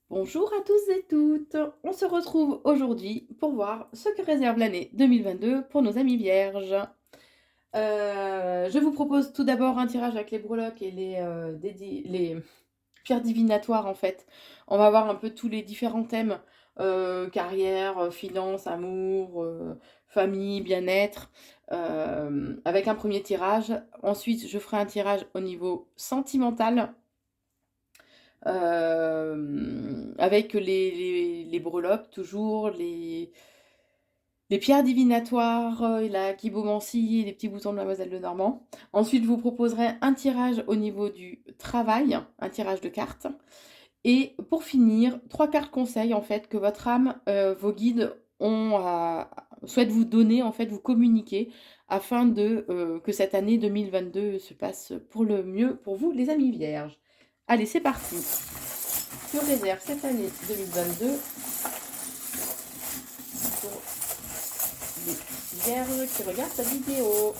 Bonjour à tous et toutes. On se retrouve aujourd'hui pour voir ce que réserve l'année 2022 pour nos amis vierges. Je vous propose tout d'abord un tirage avec les breloques et les pierres divinatoires en fait. On va voir un peu tous les différents thèmes, carrière, finances, amour, famille, bien-être, avec un premier tirage. Ensuite, je ferai un tirage au niveau sentimental. Avec les breloques toujours, les pierres divinatoires, et la chibomancie et les petits boutons de Mademoiselle Lenormand. Ensuite, je vous proposerai un tirage au niveau du travail, un tirage de cartes. Et pour finir, 3 cartes conseils en fait que votre âme, vos guides souhaitent vous donner, en fait, vous communiquer afin que cette année 2022 se passe pour le mieux pour vous les amis vierges. Allez, c'est parti. Je réserve cette année 2022 pour les vierges qui regardent cette vidéo.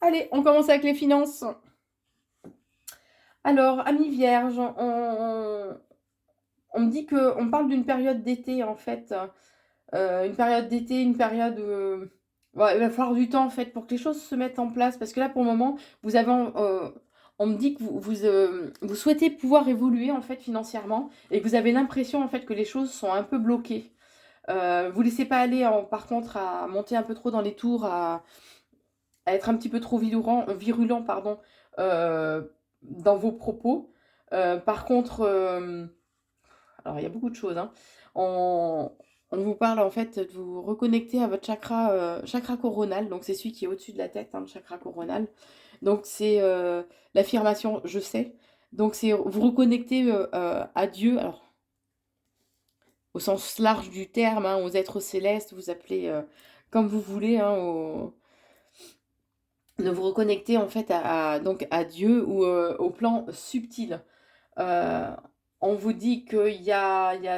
Allez, on commence avec les finances. Alors, amis vierges, on me dit qu'on parle d'une période d'été en fait. Une période d'été, une période ouais, il va falloir du temps en fait pour que les choses se mettent en place. Parce que là, pour le moment, vous avez, on me dit que vous souhaitez pouvoir évoluer en fait financièrement et que vous avez l'impression en fait que les choses sont un peu bloquées. Vous laissez pas aller, par contre, à monter un peu trop dans les tours, à être un petit peu trop virulent, pardon, euh, dans vos propos. Par contre, alors il y a beaucoup de choses, hein. On, on vous parle en fait de vous reconnecter à votre chakra coronal. Donc c'est celui qui est au-dessus de la tête, hein, le chakra coronal. Donc c'est l'affirmation je sais. Donc c'est vous reconnecter à Dieu, alors au sens large du terme, hein, aux êtres célestes, vous appelez comme vous voulez, hein, de vous reconnecter en fait donc à Dieu ou au plan subtil. Euh, on vous dit qu'il va y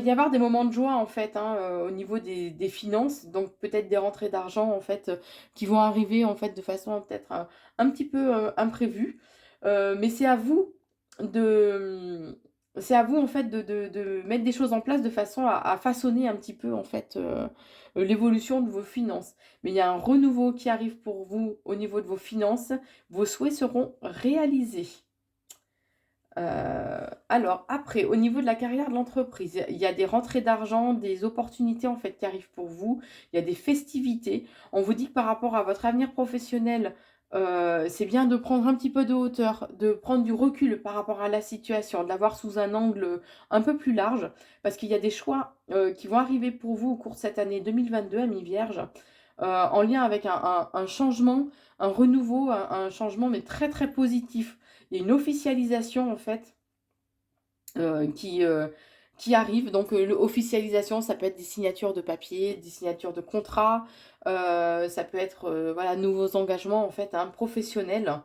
avoir des moments de joie en fait, hein, au niveau des finances, donc peut-être des rentrées d'argent en fait qui vont arriver en fait de façon peut-être un petit peu imprévue. Mais de c'est à vous en fait de mettre des choses en place de façon à façonner un petit peu en fait l'évolution de vos finances. Mais il y a un renouveau qui arrive pour vous au niveau de vos finances. Vos souhaits seront réalisés. Alors après, au niveau de la carrière de l'entreprise, il y a des rentrées d'argent, des opportunités en fait qui arrivent pour vous. Il y a des festivités. On vous dit que par rapport à votre avenir professionnel, c'est bien de prendre un petit peu de hauteur, de prendre du recul par rapport à la situation, de la voir sous un angle un peu plus large, parce qu'il y a des choix qui vont arriver pour vous au cours de cette année 2022, amis vierges, en lien avec un changement, un renouveau, un changement mais très très positif. Il y a une officialisation en fait euh, qui, euh, qui arrive. Donc l'officialisation, ça peut être des signatures de papier, des signatures de contrats, ça peut être voilà, nouveaux engagements en fait, hein, professionnels.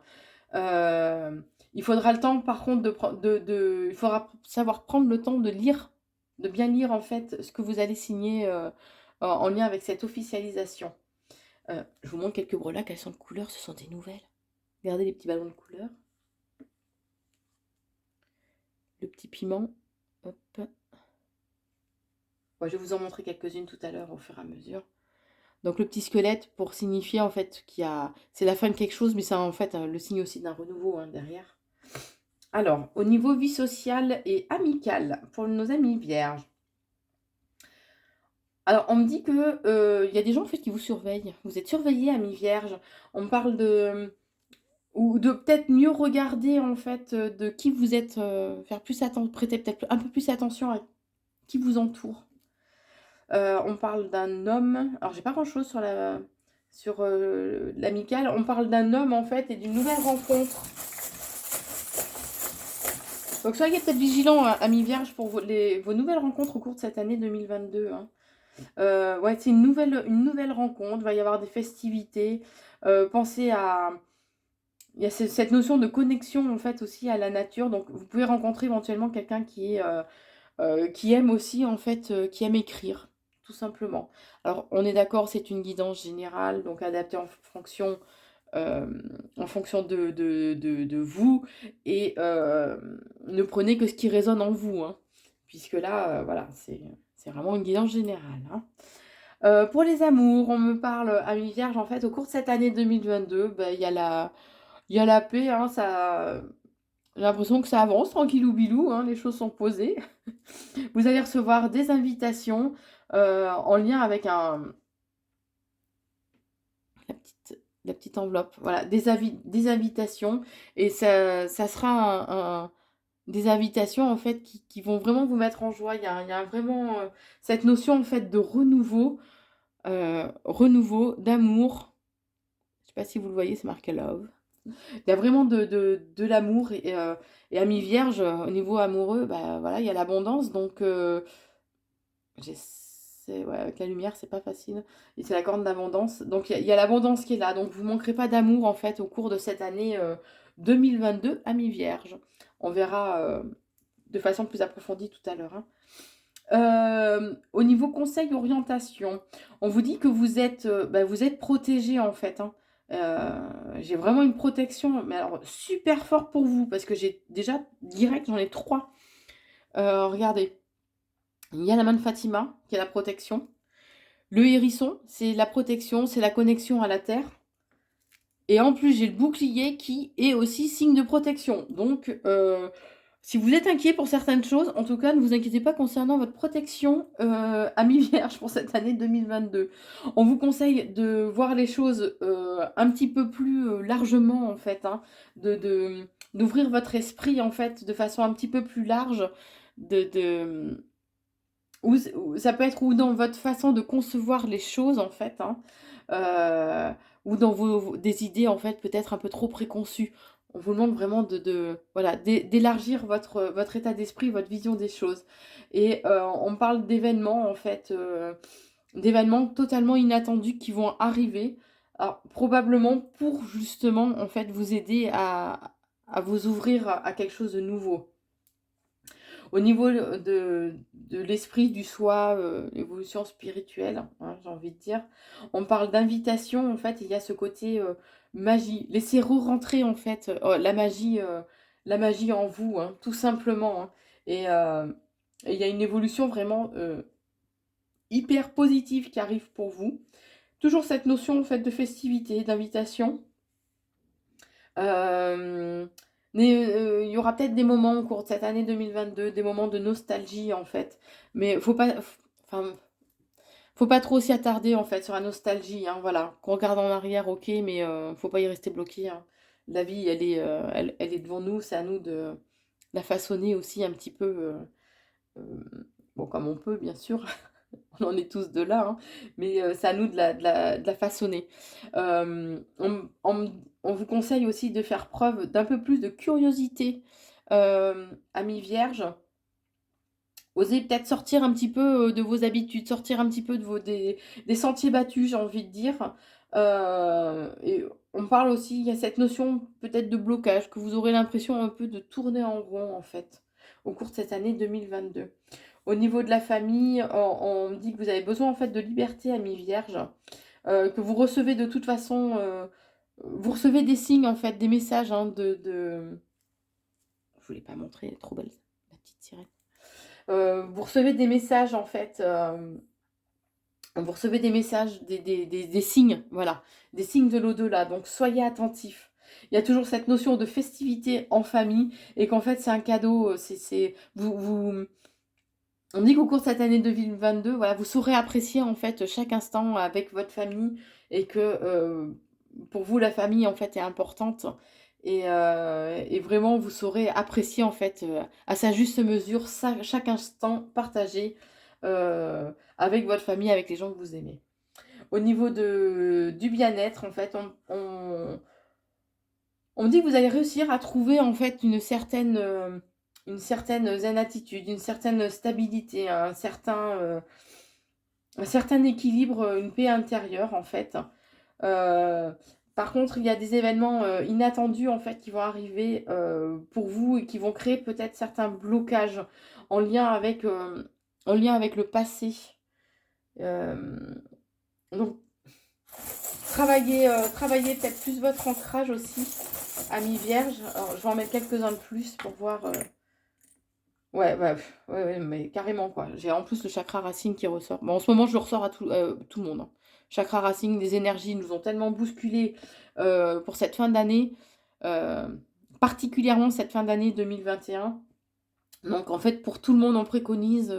Euh, il faudra le temps par contre il faudra savoir prendre le temps de lire, de bien lire en fait ce que vous allez signer en lien avec cette officialisation. Je vous montre quelques breloques, elles sont de couleur, ce sont des nouvelles. Regardez les petits ballons de couleur. Le petit piment. Hop. Ouais, je vais vous en montrer quelques-unes tout à l'heure au fur et à mesure. Donc le petit squelette pour signifier en fait c'est la fin de quelque chose, mais c'est en fait le signe aussi d'un renouveau, hein, derrière. Alors, au niveau vie sociale et amicale, pour nos amis vierges. Alors, on me dit que il y a des gens en fait qui vous surveillent. Vous êtes surveillés, amis vierges. On me parle de ou de peut-être mieux regarder en fait de qui vous êtes, faire plus attention, prêter peut-être un peu plus attention à qui vous entoure. On parle d'un homme. Alors, j'ai pas grand-chose sur l'amical. On parle d'un homme en fait et d'une nouvelle rencontre. Donc, soyez peut-être vigilants, hein, amis vierges, pour vos nouvelles rencontres au cours de cette année 2022, hein. Ouais, c'est une nouvelle rencontre. Il va y avoir des festivités. Pensez à. Il y a cette notion de connexion en fait aussi à la nature. Donc, vous pouvez rencontrer éventuellement quelqu'un qui aime aussi en fait, qui aime écrire, tout simplement. Alors, on est d'accord, c'est une guidance générale, donc adaptée en fonction de vous et ne prenez que ce qui résonne en vous, hein, puisque là, voilà, c'est vraiment une guidance générale, hein. Pour les amours, on me parle, amis vierges, en fait, au cours de cette année 2022, bah, il y a la paix, hein, ça j'ai l'impression que ça avance tranquillou bilou, hein, les choses sont posées. Vous allez recevoir des invitations, en lien avec la petite enveloppe, voilà, des invitations et ça sera des invitations, en fait, qui vont vraiment vous mettre en joie. Il y a vraiment, cette notion, en fait, de renouveau, d'amour. Je sais pas si vous le voyez, c'est marqué love. Il y a vraiment de l'amour et amis vierges, au niveau amoureux, bah, voilà, il y a l'abondance donc j'essaie ouais, avec la lumière, c'est pas facile et c'est la corne d'abondance donc il y a l'abondance qui est là donc vous manquerez pas d'amour, en fait, au cours de cette année, 2022, amis vierges. On verra, de façon plus approfondie tout à l'heure, hein. Au niveau conseil orientation, on vous dit que vous êtes protégés, en fait, hein. J'ai vraiment une protection, mais alors super fort pour vous, parce que j'ai déjà direct, j'en ai 3. Regardez, il y a la main de Fatima, qui est la protection. Le hérisson, c'est la protection, c'est la connexion à la terre. Et en plus, j'ai le bouclier qui est aussi signe de protection. Donc, si vous êtes inquiet pour certaines choses, en tout cas, ne vous inquiétez pas concernant votre protection, amis vierges, pour cette année 2022. On vous conseille de voir les choses un petit peu plus largement, en fait, hein, d'ouvrir votre esprit, en fait, de façon un petit peu plus large, de, ou ça peut être ou dans votre façon de concevoir les choses, en fait, hein, euh, ou dans des idées, en fait, peut-être un peu trop préconçues. On vous demande vraiment voilà, d'élargir votre état d'esprit, votre vision des choses. Et on parle d'événements, en fait, d'événements totalement inattendus qui vont arriver. Alors, probablement pour justement, en fait, vous aider à vous ouvrir à quelque chose de nouveau. Au niveau de l'esprit, du soi, l'évolution spirituelle, hein, j'ai envie de dire, on parle d'invitation, en fait, il y a ce côté magie. Laissez re-rentrer, en fait, la magie en vous, hein, tout simplement, hein. Et il y a une évolution vraiment hyper positive qui arrive pour vous. Toujours cette notion, en fait, de festivité, d'invitation. Euh, mais il y aura peut-être des moments au cours de cette année 2022, des moments de nostalgie, en fait. Mais enfin, faut pas trop s'y attarder, en fait, sur la nostalgie, hein, voilà. Qu'on regarde en arrière, ok, mais faut pas y rester bloqué, hein. La vie, elle est devant nous, c'est à nous de la façonner aussi un petit peu, bon, comme on peut, bien sûr. On en est tous de là, hein, mais c'est à nous de la façonner. On vous conseille aussi de faire preuve d'un peu plus de curiosité, amis vierges. Osez peut-être sortir un petit peu de vos habitudes, sortir un petit peu des sentiers battus, j'ai envie de dire. Et on parle aussi, il y a cette notion peut-être de blocage, que vous aurez l'impression un peu de tourner en rond, en fait, au cours de cette année 2022. Au niveau de la famille, on dit que vous avez besoin, en fait, de liberté, amis vierges, que vous recevez de toute façon, vous recevez des signes, en fait, des messages, hein, je voulais pas montrer, elle est trop belle, la petite sirène. Vous recevez des messages, en fait, vous recevez des messages, des signes, voilà, des signes de l'au-delà, donc soyez attentifs. Il y a toujours cette notion de festivité en famille et qu'en fait c'est un cadeau, on dit qu'au cours de cette année 2022, voilà, vous saurez apprécier, en fait, chaque instant avec votre famille et que pour vous la famille, en fait, est importante et vraiment vous saurez apprécier, en fait, à sa juste mesure chaque instant partagé avec votre famille, avec les gens que vous aimez. Au niveau du bien-être, en fait, on dit que vous allez réussir à trouver, en fait, une certaine zen attitude, une certaine stabilité, un certain équilibre, une paix intérieure, en fait. Euh, Par contre, il y a des événements inattendus, en fait, qui vont arriver pour vous et qui vont créer peut-être certains blocages en lien avec, en lien avec le passé. Hem, donc travaillez peut-être plus votre ancrage aussi, amis vierges. Alors je vais en mettre quelques-uns de plus pour voir, ouais, bah, ouais, ouais, mais carrément, quoi. J'ai en plus le chakra racine qui ressort. Bon, en ce moment, je le ressors à tout le monde, hein. Chakra racine, les énergies nous ont tellement bousculés, pour cette fin d'année, particulièrement cette fin d'année 2021. Donc en fait, pour tout le monde, on préconise,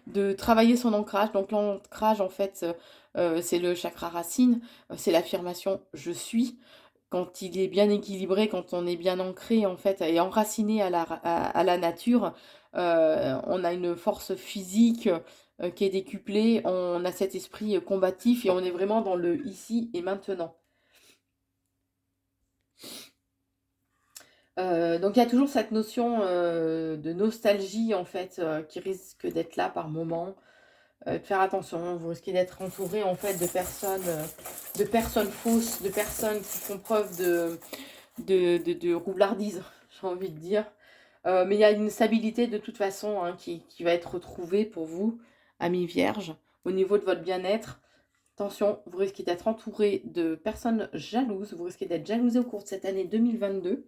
de travailler son ancrage. Donc l'ancrage, en fait, c'est le chakra racine, c'est l'affirmation «je suis». Quand il est bien équilibré, quand on est bien ancré, en fait, et enraciné à la nature, on a une force physique, qui est décuplée. On a cet esprit, combatif, et on est vraiment dans le ici et maintenant. Donc il y a toujours cette notion, de nostalgie, en fait, qui risque d'être là par moment. De faire attention, vous risquez d'être entouré, en fait, de personnes fausses, de personnes qui font preuve de roublardise, j'ai envie de dire. Mais il y a une stabilité de toute façon, hein, qui va être retrouvée pour vous, amis vierges, au niveau de votre bien-être. Attention, vous risquez d'être entouré de personnes jalouses, vous risquez d'être jalousé au cours de cette année 2022.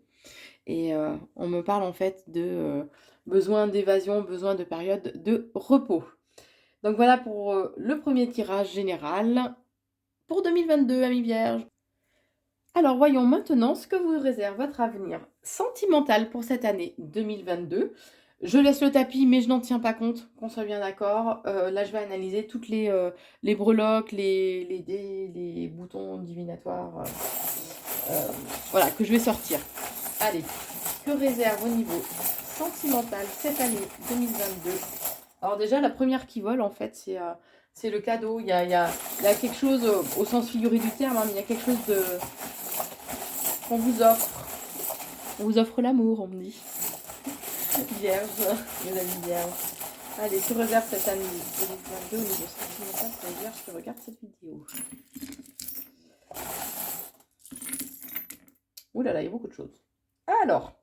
Et on me parle, en fait, de besoin d'évasion, besoin de période de repos. Donc voilà pour le premier tirage général pour 2022, amis vierges. Alors voyons maintenant ce que vous réserve votre avenir sentimental pour cette année 2022. Je laisse le tapis, mais je n'en tiens pas compte, qu'on soit bien d'accord. Là, je vais analyser toutes les breloques, les dés, les boutons divinatoires, voilà, que je vais sortir. Allez, que réserve au niveau sentimental cette année 2022? Alors déjà, la première qui vole, en fait, c'est le cadeau. Il y a quelque chose, au sens figuré du terme, hein, mais il y a quelque chose qu'on vous offre. On vous offre l'amour, on me dit. Vierge, mes amis vierges. Allez, que réserve cette année 2022 au niveau sentimental pour les vierges qui regardent cette vidéo? Ouh là là, il y a beaucoup de choses. Alors,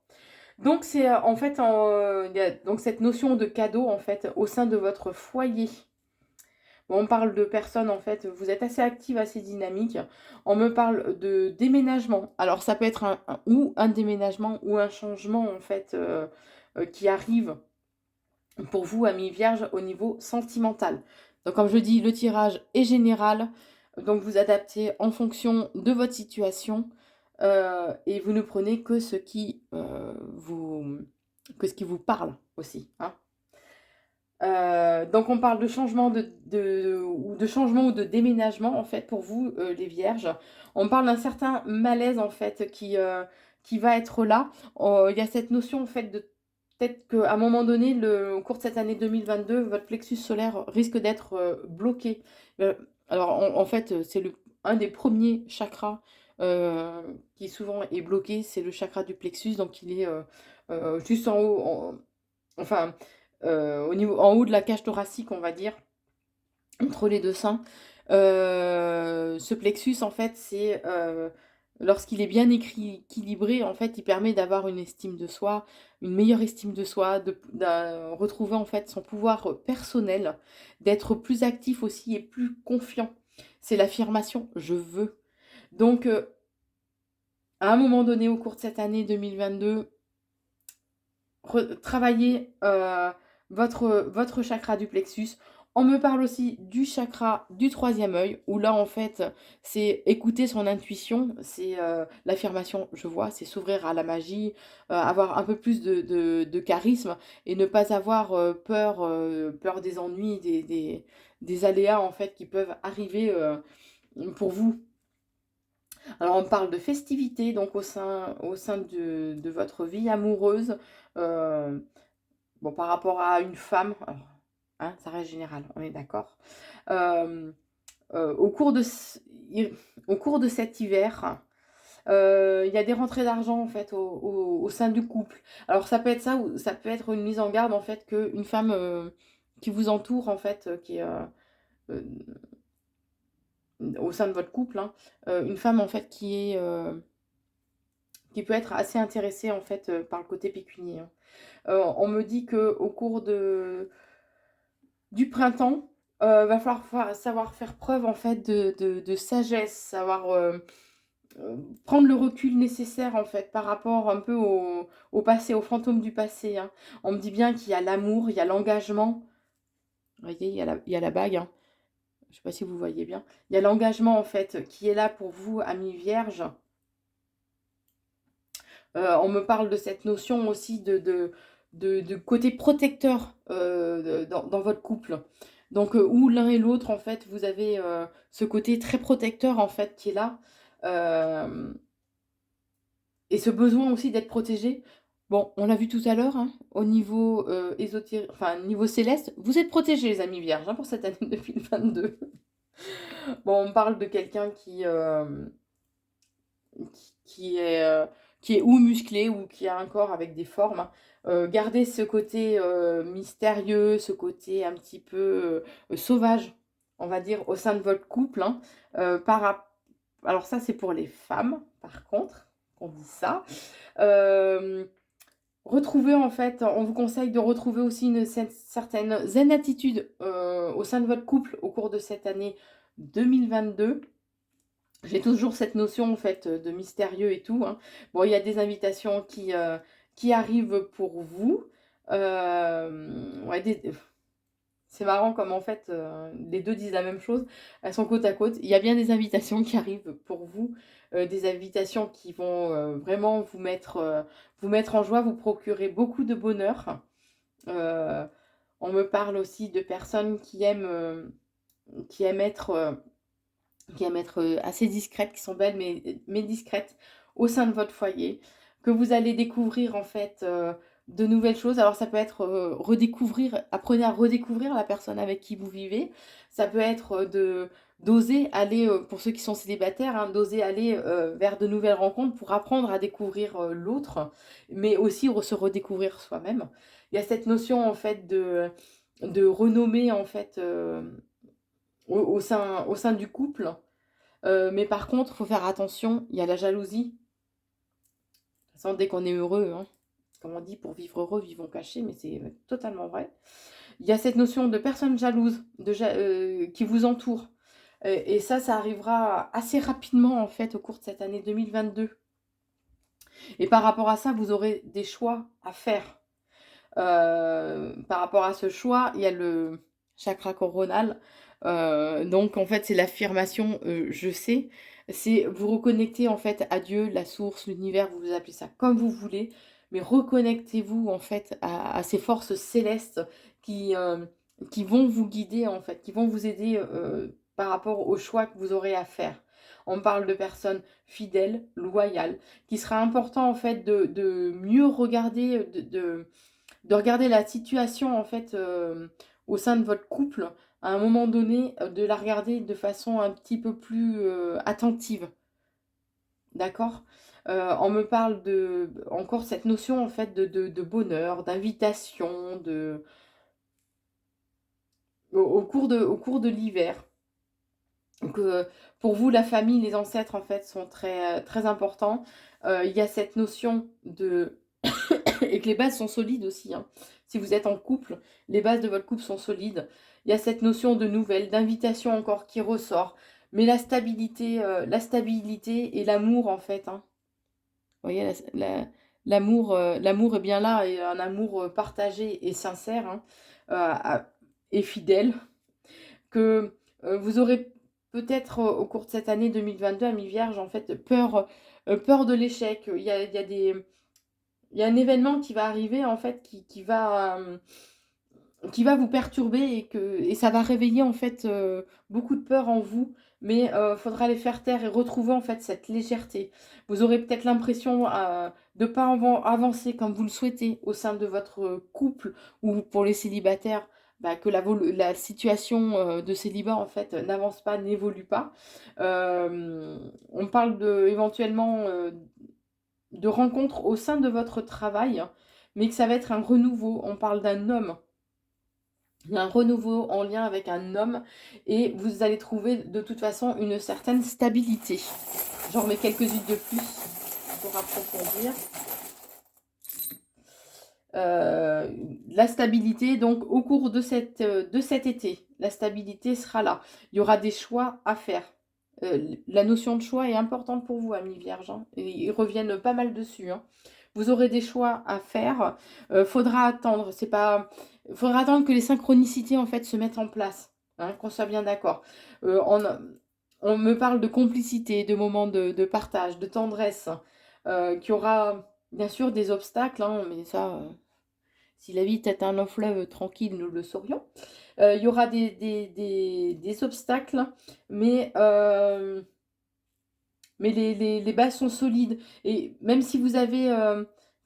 donc c'est en fait, il y a donc cette notion de cadeau, en fait, au sein de votre foyer. Bon, on parle de personnes, en fait, vous êtes assez active, assez dynamique. On me parle de déménagement. Alors ça peut être ou un déménagement ou un changement, en fait, qui arrive pour vous, amis vierges, au niveau sentimental. Donc comme je dis, le tirage est général, donc vous adaptez en fonction de votre situation, et vous ne prenez que ce qui, vous parle aussi, hein. Donc on parle de changement de changement ou de déménagement, en fait, pour vous, les vierges. On parle d'un certain malaise, en fait, qui va être là. Il y a cette notion, en fait, de peut-être qu'à un moment donné, au cours de cette année 2022, votre plexus solaire risque d'être, bloqué. Alors en fait, c'est un des premiers chakras, qui souvent est bloqué, c'est le chakra du plexus. Donc il est, juste en haut, enfin, en haut de la cage thoracique, on va dire, entre les deux seins. Ce plexus, en fait, c'est, lorsqu'il est bien équilibré, en fait, il permet d'avoir une estime de soi, une meilleure estime de soi, de retrouver, en fait, son pouvoir personnel, d'être plus actif aussi et plus confiant. C'est l'affirmation «je veux». Donc, à un moment donné, au cours de cette année 2022, travailler, votre chakra du plexus. On me parle aussi du chakra du troisième œil, où là, en fait, c'est écouter son intuition, c'est, l'affirmation «je vois», c'est s'ouvrir à la magie, avoir un peu plus de charisme, et ne pas avoir, peur des ennuis, des aléas, en fait, qui peuvent arriver, pour vous. Alors on parle de festivités, donc au sein de votre vie amoureuse, heu, bon, par rapport à une femme, alors, hein, ça reste général, on est d'accord? Hem, au cours de ce i au cours de cet hiver, il y a des rentrées d'argent, en fait, au sein du couple. Alors ça peut être ça, ou ça peut être une mise en garde, en fait, qu'une femme, qui vous entoure, en fait, qui est, heu, au sein de votre couple, hein, une femme, en fait, qui peut être assez intéressée, en fait, par le côté pécunier, hein. On me dit qu'au cours du printemps, Va falloir savoir faire preuve en fait de sagesse, savoir, prendre le recul nécessaire en fait par rapport un peu au passé, aux fantômes du passé, hein. On me dit bien qu'il y a l'amour, il y a l'engagement. Vous voyez, il y a la bague, hein. Je sais pas si vous voyez bien. Il y a l'engagement en fait qui est là pour vous, amis vierges. On me parle de cette notion aussi de côté protecteur, dans votre couple. Donc, où l'un et l'autre, en fait, vous avez, ce côté très protecteur, en fait, qui est là. Hem Et ce besoin aussi d'être protégé. Bon, on l'a vu tout à l'heure, hein, au niveau, enfin, niveau céleste, vous êtes protégés, les amis vierges, hein, pour cette année 2022. Bon, on parle de quelqu'un qui est ou musclé ou qui a un corps avec des formes, hein. Gardez ce côté, mystérieux, ce côté un petit peu, sauvage, on va dire, au sein de votre couple, hein. Par rap Alors ça, c'est pour les femmes, par contre, qu'on dit ça. Hem, Retrouvez en fait, on vous conseille de retrouver aussi une certaine zen attitude, au sein de votre couple au cours de cette année 2022. J'ai toujours cette notion en fait, de mystérieux et tout, hein. Bon, il y a des invitations qui arrivent pour vous. Ouais, c'est marrant comme en fait, les 2 disent la même chose. Elles sont côte à côte. Il y a bien des invitations qui arrivent pour vous, des invitations qui vont, vraiment vous mettre en joie, vous procurer beaucoup de bonheur. Heu, on me parle aussi de personnes qui aiment être, assez discrètes, qui sont belles mais discrètes au sein de votre foyer, que vous allez découvrir en fait, de nouvelles choses. Alors ça peut être, redécouvrir apprenez à redécouvrir la personne avec qui vous vivez. Ça peut être, d'oser aller, pour ceux qui sont célibataires, hein, d'oser aller, vers de nouvelles rencontres pour apprendre à découvrir, l'autre, mais aussi se redécouvrir soi-même. Il y a cette notion en fait de renommée en fait, au sein du couple. Mais par contre, il faut faire attention, il y a la jalousie. De toute façon, dès qu'on est heureux, hein, comme on dit, pour vivre heureux, vivons cachés, mais c'est totalement vrai. Il y a cette notion de personnes jalouses qui vous entourent. Et ça arrivera assez rapidement, en fait, au cours de cette année 2022. Et par rapport à ça, vous aurez des choix à faire. Par rapport à ce choix, il y a le chakra coronal. Donc en fait, c'est l'affirmation, «je sais». C'est vous reconnecter en fait à Dieu, la source, l'univers, vous appelez ça comme vous voulez, mais reconnectez-vous en fait à ces forces célestes qui vont vous guider en fait, qui vont vous aider, par rapport aux choix que vous aurez à faire. On parle de personnes fidèles, loyales, qu'il sera important en fait de mieux regarder, de regarder la situation en fait, au sein de votre couple, à un moment donné, de la regarder de façon un petit peu plus, attentive, d'accord? On me parle de encore cette notion en fait de bonheur, d'invitation, au cours de l'hiver. Donc, pour vous, la famille, les ancêtres en fait sont très, très importants. Il y a cette notion de et que les bases sont solides aussi, hein. Si vous êtes en couple, les bases de votre couple sont solides. Il y a cette notion de nouvelle, d'invitation encore qui ressort. Mais la stabilité et l'amour en fait, hein. Vous voyez, l'amour est bien là et un amour, partagé et sincère, hein, et fidèle que, vous aurez peut-être, au cours de cette année 2022, amis vierges, en fait, peur de l'échec. Il y a un événement qui va arriver en fait qui va vous perturber et ça va réveiller en fait, beaucoup de peur en vous, mais faudra les faire taire et retrouver en fait cette légèreté. Vous aurez peut-être l'impression, de pas avancer comme vous le souhaitez au sein de votre couple ou pour les célibataires, bah, que la situation, de célibat en fait n'avance pas, n'évolue pas. On parle éventuellement, de rencontres au sein de votre travail, mais que ça va être un renouveau. On parle d'un homme. Il y a un renouveau en lien avec un homme et vous allez trouver de toute façon une certaine stabilité. J'en remets quelques-unes de plus pour approfondir. La stabilité, donc au cours de cet été, la stabilité sera là. Il y aura des choix à faire. La notion de choix est importante pour vous, amis vierges, hein, et ils reviennent pas mal dessus, hein. Vous aurez des choix à faire. Faudra attendre. Faudra attendre que les synchronicités en fait se mettent en place, hein, qu'on soit bien d'accord. On me parle de complicité, de moments de partage, de tendresse, qu'il y aura bien sûr des obstacles, hein, mais ça, si la vie était un long fleuve tranquille, nous le saurions. Il y aura des obstacles, mais, les bases sont solides. Et même si vous avez,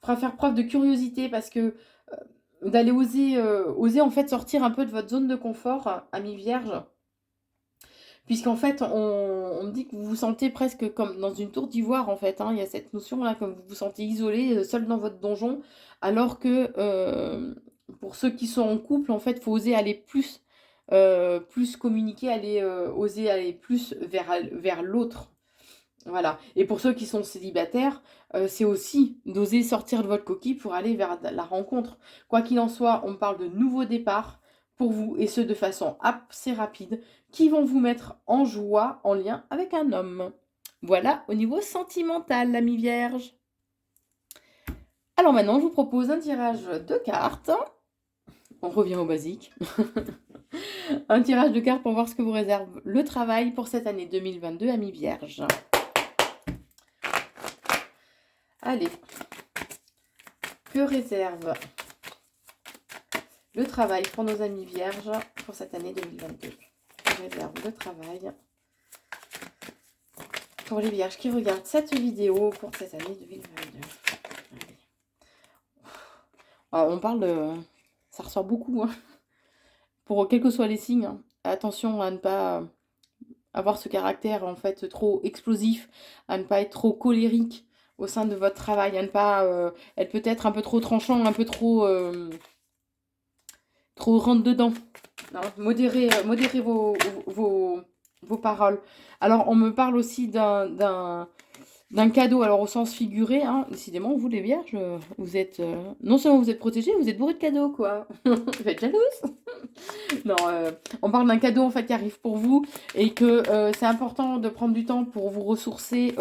faudra faire preuve de curiosité parce que d'aller oser en fait sortir un peu de votre zone de confort, amis vierges, puisqu'en fait, on me dit que vous vous sentez presque comme dans une tour d'ivoire, en fait, hein. Il y a cette notion-là, comme vous vous sentez isolé, seul dans votre donjon, alors que pour ceux qui sont en couple, en fait, il faut oser aller plus communiquer, oser aller plus vers l'autre. Voilà. Et pour ceux qui sont célibataires, c'est aussi d'oser sortir de votre coquille pour aller vers la rencontre. Quoi qu'il en soit, on parle de nouveaux départs pour vous, et ce de façon assez rapide, qui vont vous mettre en joie en lien avec un homme. Voilà au niveau sentimental, l'ami vierge. Alors maintenant, je vous propose un tirage de cartes. On revient au basique. Un tirage de cartes pour voir ce que vous réserve le travail pour cette année 2022, amis vierges. Allez, que réserve le travail pour nos amis vierges pour cette année 2022? Que réserve le travail pour les vierges qui regardent cette vidéo pour cette année 2022? Allez. Alors, on parle de... Ça ressort beaucoup, hein. Pour quels que soient les signes, hein. Attention à ne pas avoir ce caractère en fait trop explosif, à ne pas être trop colérique au sein de votre travail, à ne pas être peut-être un peu trop tranchant, un peu trop rentre dedans. Non, modérez vos paroles. Alors, on me parle aussi d'un cadeau, alors au sens figuré, hein. Décidément, vous les vierges, vous êtes... non seulement vous êtes protégés, vous êtes bourrés de cadeaux, quoi. Vous êtes jalouse. Non, on parle d'un cadeau en fait qui arrive pour vous et que c'est important de prendre du temps pour vous ressourcer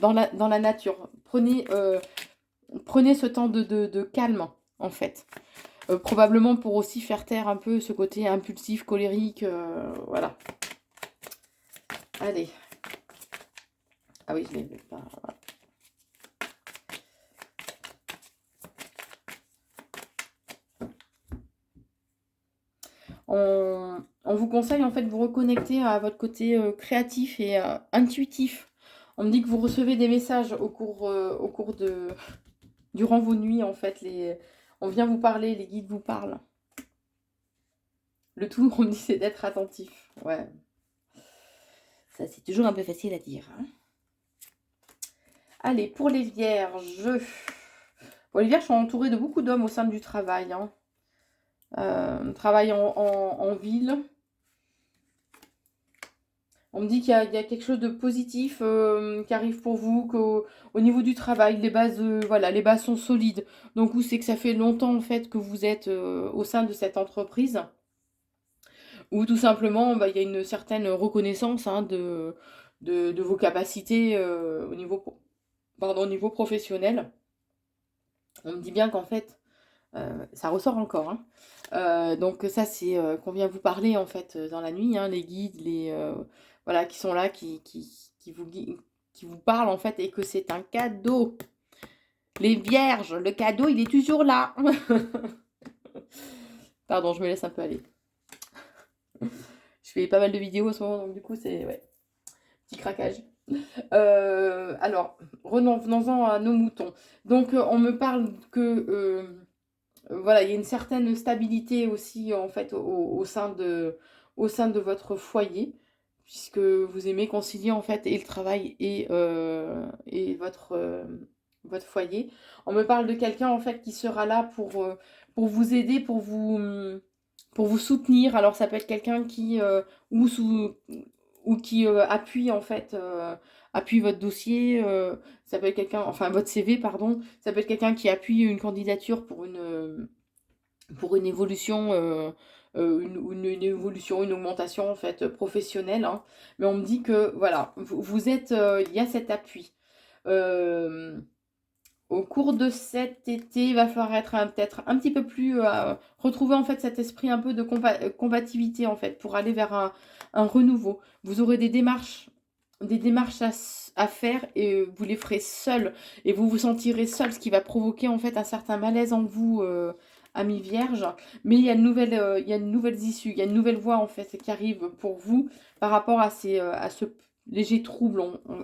dans la nature. Prenez ce temps de calme en fait. Probablement pour aussi faire taire un peu ce côté impulsif, colérique, voilà. Allez. Ah oui, je l'ai pas. Voilà. On vous conseille en fait de vous reconnecter à votre côté créatif et intuitif. On me dit que vous recevez des messages au cours durant vos nuits en fait. On vient vous parler, les guides vous parlent. Le tout, on me dit, c'est d'être attentif. Ouais. Ça, c'est toujours un peu facile à dire, hein. Allez, pour les vierges. Bon, les vierges sont entourées de beaucoup d'hommes au sein du travail, hein. Travail en ville. On me dit qu'il y a quelque chose de positif qui arrive pour vous, qu'au niveau du travail, les bases, voilà, les bases sont solides. Donc, c'est que ça fait longtemps en fait que vous êtes au sein de cette entreprise, ou tout simplement, il y a une certaine reconnaissance, hein, de vos capacités au niveau professionnel. On me dit bien qu'en fait, ça ressort encore, hein. Donc ça, c'est qu'on vient vous parler en fait dans la nuit, hein, les guides, voilà, qui sont là, qui vous parlent en fait, et que c'est un cadeau. Les vierges, le cadeau, il est toujours là. Pardon, je me laisse un peu aller. Je fais pas mal de vidéos en ce moment, donc du coup, c'est... Ouais, petit craquage. Alors, revenons-en à nos moutons. Donc, on me parle que... voilà, il y a une certaine stabilité aussi, en fait, au sein de votre foyer, puisque vous aimez concilier, en fait, et le travail et votre foyer. On me parle de quelqu'un, en fait, qui sera là pour vous aider, pour vous soutenir. Alors, ça peut être quelqu'un qui... ou qui appuie, en fait... appuie votre dossier, ça peut être quelqu'un, enfin votre CV, pardon, ça peut être quelqu'un qui appuie une candidature pour une évolution une évolution, une augmentation en fait professionnelle, hein. Mais on me dit que voilà, vous êtes, il y a cet appui. Euh, Au cours de cet été, il va falloir être peut-être un petit peu plus, retrouver en fait cet esprit un peu de combativité en fait pour aller vers un renouveau. Vous aurez des démarches à faire et vous les ferez seul et vous vous sentirez seul, ce qui va provoquer en fait un certain malaise en vous, ami Vierge. Mais il y a il y a de nouvelles issues, il y a une nouvelle voie en fait qui arrive pour vous par rapport à à ce léger trouble,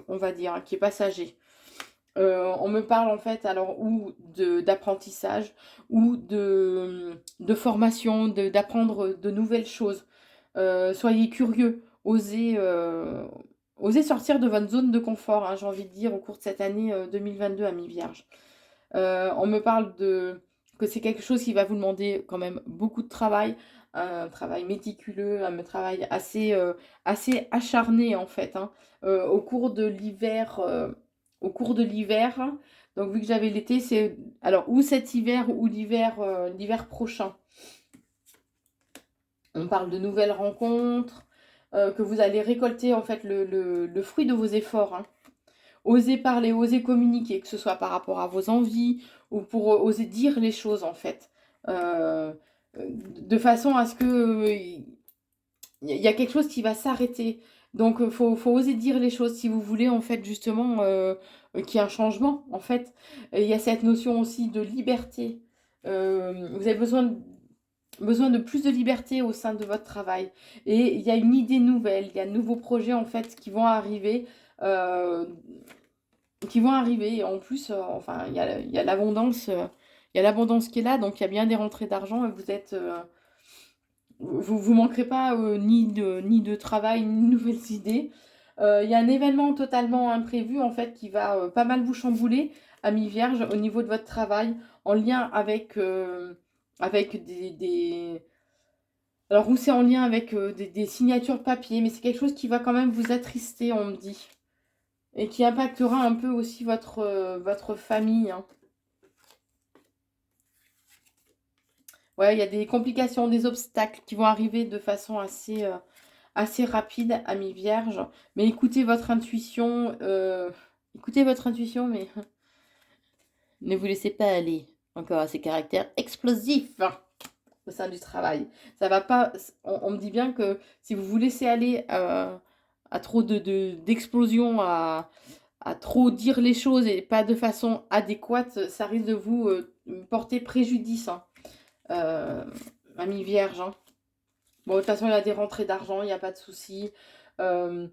on va dire, hein, qui est passager. On me parle en fait alors ou d'apprentissage ou de formation, d'apprendre de nouvelles choses. Soyez curieux, osez sortir de votre zone de confort, hein, j'ai envie de dire, au cours de cette année 2022 à mi-vierge. On me parle que c'est quelque chose qui va vous demander quand même beaucoup de travail, un travail méticuleux, un travail assez acharné en fait, hein. Au cours de l'hiver, donc vu que j'avais l'été, c'est alors ou cet hiver ou l'hiver prochain. On parle de nouvelles rencontres, que vous allez récolter en fait le fruit de vos efforts, hein. Osez parler, osez communiquer, que ce soit par rapport à vos envies ou pour oser dire les choses en fait. Euh, de façon à ce que il y a quelque chose qui va s'arrêter. Donc faut oser dire les choses si vous voulez en fait justement qu'il y ait un changement en fait. Et il y a cette notion aussi de liberté. Vous avez besoin de plus de liberté au sein de votre travail. Et il y a une idée nouvelle, il y a de nouveaux projets en fait euh, qui vont arriver. Et en plus, enfin, il y a l'abondance, il y a l'abondance qui est là, donc il y a bien des rentrées d'argent et vous manquerez pas ni de travail, ni de nouvelles idées. Il y a un événement totalement imprévu en fait qui va pas mal vous chambouler, ami Vierge, au niveau de votre travail, en lien avec alors où c'est en lien avec des signatures papier, mais c'est quelque chose qui va quand même vous attrister, on me dit, et qui impactera un peu aussi votre famille, hein. Ouais, il y a des complications, des obstacles qui vont arriver de façon assez rapide, ami Vierge. Mais écoutez votre intuition, mais ne vous laissez pas aller encore à ces caractères explosifs au sein du travail. Ça va pas. On me dit bien que si vous vous laissez aller à trop d'explosion, à trop dire les choses et pas de façon adéquate, ça risque de vous porter préjudice, hein. Euh, Ami Vierge, hein. Bon, de toute façon, il y a des rentrées d'argent, il n'y a pas de souci. Euh,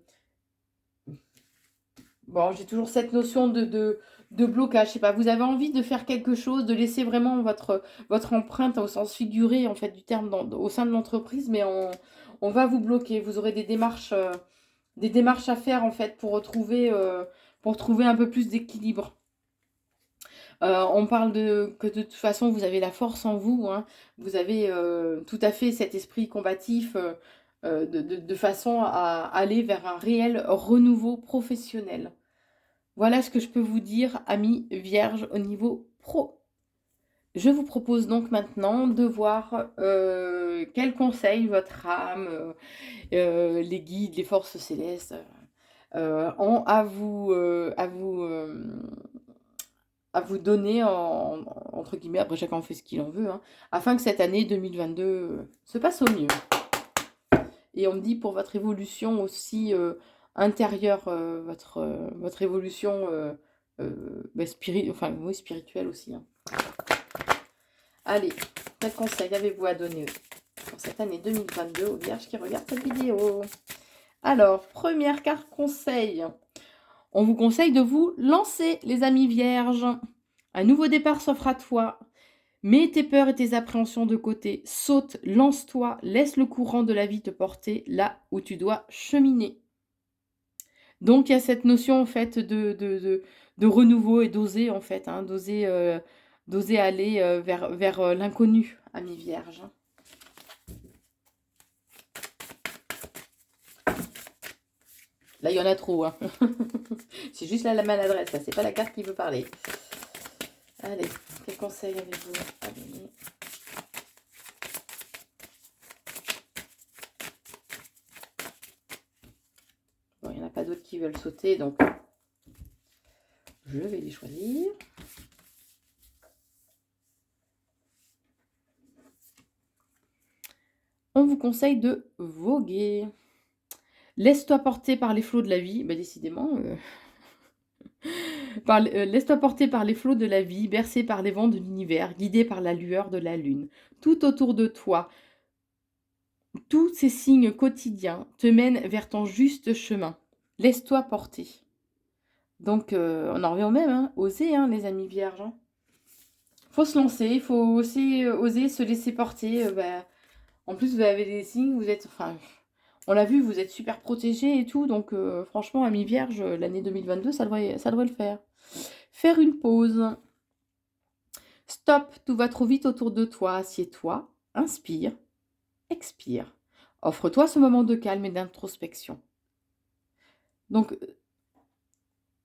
bon, j'ai toujours cette notion de blocage. Je sais pas, vous avez envie de faire quelque chose, de laisser vraiment votre empreinte au sens figuré, en fait, du terme au sein de l'entreprise, mais on va vous bloquer. Vous aurez des démarches à faire, en fait, pour trouver un peu plus d'équilibre. On parle que de toute façon, vous avez la force en vous, hein. Vous avez tout à fait cet esprit combatif de façon à aller vers un réel renouveau professionnel. Voilà ce que je peux vous dire, amis vierges, au niveau pro. Je vous propose donc maintenant de voir quels conseils votre âme, les guides, les forces célestes ont à vous donner, entre guillemets, après chacun fait ce qu'il en veut, hein, afin que cette année 2022 se passe au mieux. Et on me dit pour votre évolution aussi intérieure, votre évolution enfin, oui, spirituelle aussi, hein. Allez, quel conseil avez-vous à donner pour cette année 2022 aux vierges qui regardent cette vidéo? Alors, première carte conseil. On vous conseille de vous lancer, les amis vierges. Un nouveau départ s'offre à toi. Mets tes peurs et tes appréhensions de côté. Saute, lance-toi, laisse le courant de la vie te porter là où tu dois cheminer. Donc, il y a cette notion, en fait, de renouveau et d'oser, en fait, hein, d'oser aller vers l'inconnu, amis vierges. Là, il y en a trop, hein. C'est juste là la maladresse, là. C'est pas la carte qui veut parler. Allez, quel conseil avez-vous à donner? pas d'autres qui veulent sauter, donc je vais les choisir. On vous conseille de voguer. Laisse-toi porter par les flots de la vie. Bah, décidément, laisse-toi porter par les flots de la vie, bercé par les vents de l'univers, guidé par la lueur de la lune. Tout autour de toi, tous ces signes quotidiens te mènent vers ton juste chemin. Laisse-toi porter. Donc, on en revient au même, hein. Osez, hein, les amis vierges. Hein. Faut se lancer, il faut aussi oser se laisser porter. En plus, vous avez des signes, vous êtes, enfin, on l'a vu, vous êtes super protégés et tout. Donc, franchement, amis vierges, l'année 2022, ça devrait le faire. Faire une pause. Stop, tout va trop vite autour de toi. Assieds-toi, inspire, expire. Offre-toi ce moment de calme et d'introspection. Donc,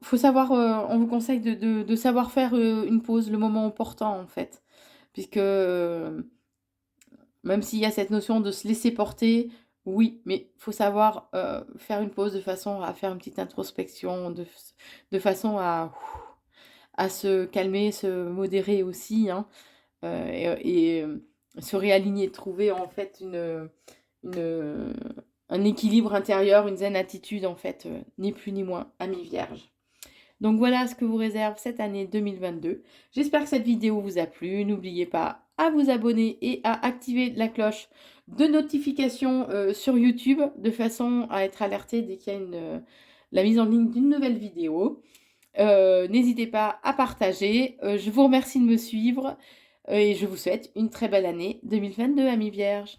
faut savoir, on vous conseille de savoir faire une pause, le moment opportun en fait. Puisque même s'il y a cette notion de se laisser porter, oui, mais il faut savoir faire une pause de façon à faire une petite introspection, de façon à se calmer, se modérer aussi, hein, et se réaligner, trouver en fait une, un équilibre intérieur, une zen attitude en fait, ni plus ni moins, amis vierge. Donc voilà ce que vous réserve cette année 2022. J'espère que cette vidéo vous a plu. N'oubliez pas à vous abonner et à activer la cloche de notification sur YouTube de façon à être alerté dès qu'il y a la mise en ligne d'une nouvelle vidéo. N'hésitez pas à partager. Je vous remercie de me suivre et je vous souhaite une très belle année 2022, amis vierges.